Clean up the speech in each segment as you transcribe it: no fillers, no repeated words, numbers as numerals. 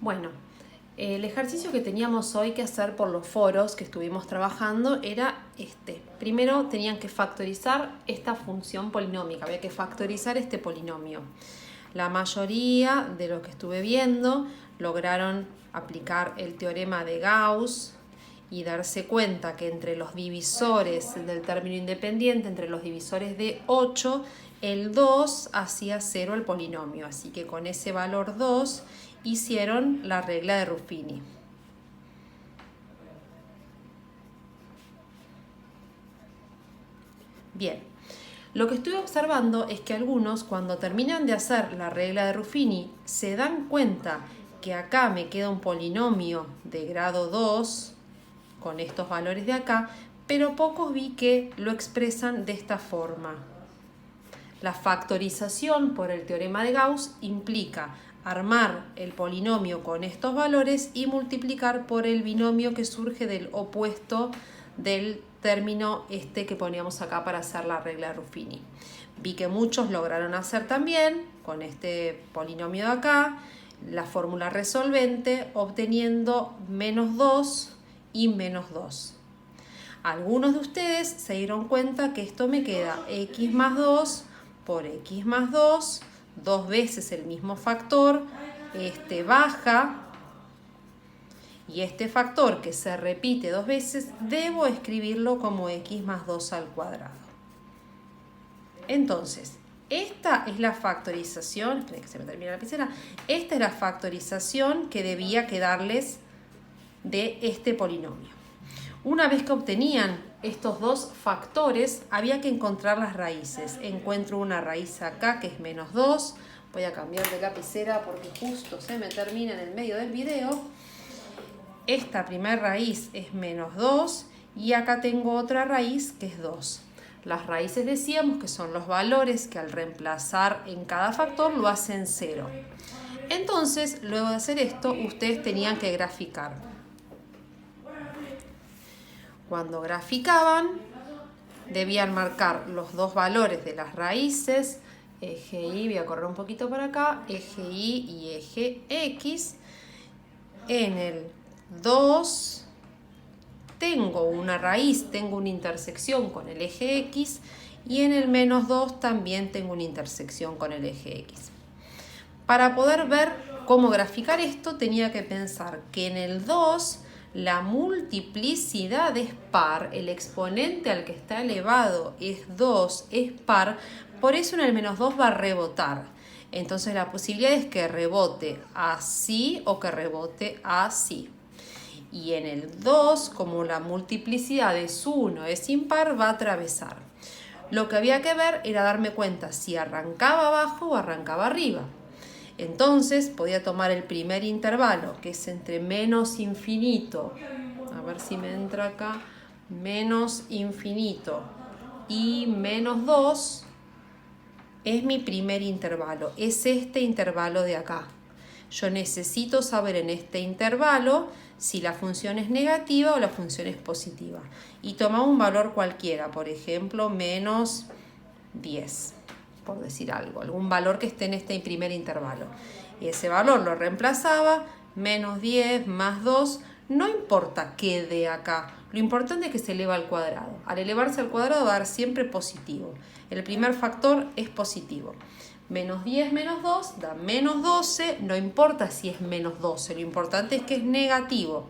Bueno, el ejercicio que teníamos hoy que hacer por los foros que estuvimos trabajando era este. Primero tenían que factorizar esta función polinómica, había que factorizar este polinomio. La mayoría de los que estuve viendo lograron aplicar el teorema de Gauss y darse cuenta que entre los divisores del término independiente, entre los divisores de 8, el 2 hacía 0 el polinomio. Así que con ese valor 2 hicieron la regla de Ruffini. Bien, lo que estoy observando es que algunos, cuando terminan de hacer la regla de Ruffini, se dan cuenta que acá me queda un polinomio de grado 2 con estos valores de acá, pero pocos vi que lo expresan de esta forma. La factorización por el teorema de Gauss implica armar el polinomio con estos valores y multiplicar por el binomio que surge del opuesto del término que poníamos acá para hacer la regla de Ruffini. Vi que muchos lograron hacer también con este polinomio de acá la fórmula resolvente obteniendo menos 2 y menos 2. Algunos de ustedes se dieron cuenta que esto me queda x más 2 por x más 2, dos veces el mismo factor, este baja y este factor que se repite dos veces debo escribirlo como x más 2 al cuadrado. Entonces, esta es la factorización, esperen que se me termine la lapicera, esta es la factorización que debía quedarles de este polinomio. Una vez que obtenían estos dos factores, había que encontrar las raíces. Encuentro una raíz acá que es menos 2. Voy a cambiar de lapicera porque justo se me termina en el medio del video. Esta primera raíz es menos 2 y acá tengo otra raíz que es 2. Las raíces decíamos que son los valores que al reemplazar en cada factor lo hacen 0. Entonces, luego de hacer esto, ustedes tenían que graficar. Cuando graficaban, debían marcar los dos valores de las raíces, eje Y, voy a correr un poquito para acá, eje Y y eje X. En el 2 tengo una raíz, tengo una intersección con el eje X y en el menos 2 también tengo una intersección con el eje X. Para poder ver cómo graficar esto tenía que pensar que en el 2 la multiplicidad es par, el exponente al que está elevado es 2, es par, por eso en el menos 2 va a rebotar. Entonces la posibilidad es que rebote así o que rebote así. Y en el 2, como la multiplicidad es 1, es impar, va a atravesar. Lo que había que ver era darme cuenta si arrancaba abajo o arrancaba arriba. Entonces podía tomar el primer intervalo, que es entre menos infinito, a ver si me entra acá, menos infinito y menos 2, es mi primer intervalo, es este intervalo de acá. Yo necesito saber en este intervalo si la función es negativa o la función es positiva. Y tomaba un valor cualquiera, por ejemplo, menos 10. Por decir algo, algún valor que esté en este primer intervalo. Y ese valor lo reemplazaba, menos 10 más 2, no importa qué de acá, lo importante es que se eleva al cuadrado. Al elevarse al cuadrado va a dar siempre positivo. El primer factor es positivo. Menos 10 menos 2 da menos 12, no importa si es menos 12, lo importante es que es negativo.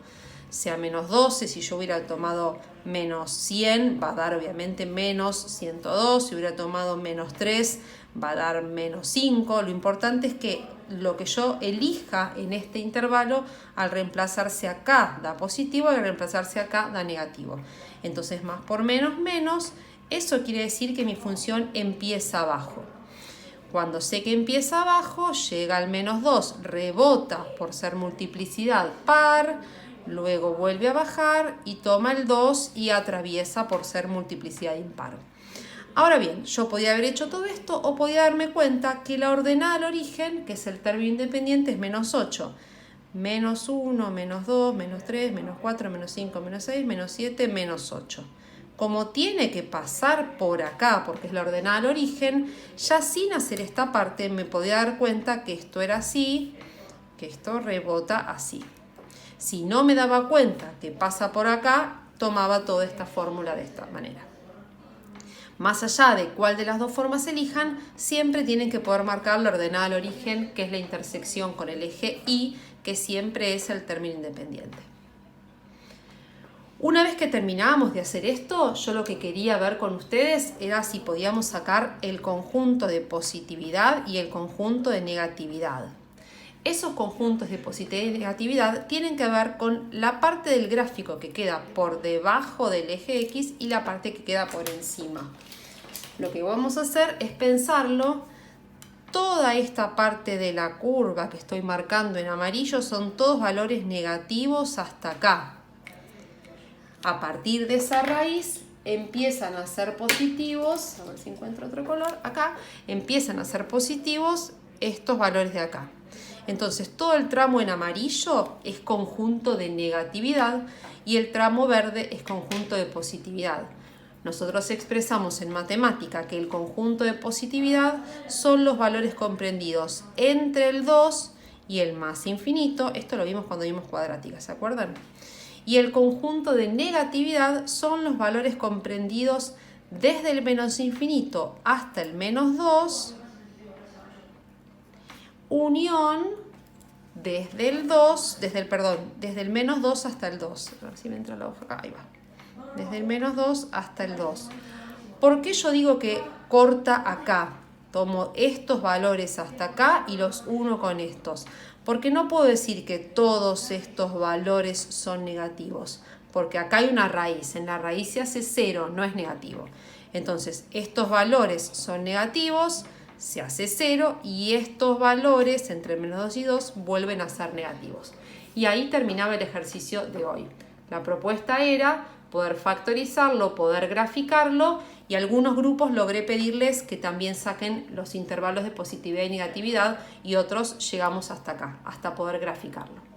Sea menos 12, si yo hubiera tomado menos 100, va a dar obviamente menos 102. Si hubiera tomado menos 3, va a dar menos 5. Lo importante es que lo que yo elija en este intervalo, al reemplazarse acá da positivo y al reemplazarse acá da negativo. Entonces, más por menos, menos. Eso quiere decir que mi función empieza abajo. Cuando sé que empieza abajo, llega al menos 2, rebota por ser multiplicidad par, luego vuelve a bajar y toma el 2 y atraviesa por ser multiplicidad impar. Ahora bien, yo podía haber hecho todo esto o podía darme cuenta que la ordenada al origen, que es el término independiente, es menos 8. Menos 1, menos 2, menos 3, menos 4, menos 5, menos 6, menos 7, menos 8. Como tiene que pasar por acá, porque es la ordenada al origen, ya sin hacer esta parte me podía dar cuenta que esto era así, que esto rebota así. Si no me daba cuenta que pasa por acá, tomaba toda esta fórmula de esta manera. Más allá de cuál de las dos formas elijan, siempre tienen que poder marcar la ordenada al origen, que es la intersección con el eje Y, que siempre es el término independiente. Una vez que terminábamos de hacer esto, yo lo que quería ver con ustedes era si podíamos sacar el conjunto de positividad y el conjunto de negatividad. Esos conjuntos de positividad y negatividad tienen que ver con la parte del gráfico que queda por debajo del eje X y la parte que queda por encima. Lo que vamos a hacer es pensarlo. Toda esta parte de la curva que estoy marcando en amarillo son todos valores negativos hasta acá. A partir de esa raíz empiezan a ser positivos, a ver si encuentro otro color, acá, empiezan a ser positivos estos valores de acá. Entonces todo el tramo en amarillo es conjunto de negatividad y el tramo verde es conjunto de positividad. Nosotros expresamos en matemática que el conjunto de positividad son los valores comprendidos entre el 2 y el más infinito. Esto lo vimos cuando vimos cuadrática, ¿se acuerdan? Y el conjunto de negatividad son los valores comprendidos desde el menos infinito hasta el menos 2, unión desde el menos 2 hasta el 2. A ver si me entra la hoja acá, ahí va. Desde el menos 2 hasta el 2. ¿Por qué yo digo que corta acá? Tomo estos valores hasta acá y los uno con estos. Porque no puedo decir que todos estos valores son negativos. Porque acá hay una raíz. En la raíz se hace 0, no es negativo. Entonces, estos valores son negativos, se hace 0 y estos valores entre menos 2 y 2 vuelven a ser negativos. Y ahí terminaba el ejercicio de hoy. La propuesta era poder factorizarlo, poder graficarlo, y algunos grupos logré pedirles que también saquen los intervalos de positividad y negatividad y otros llegamos hasta acá, hasta poder graficarlo.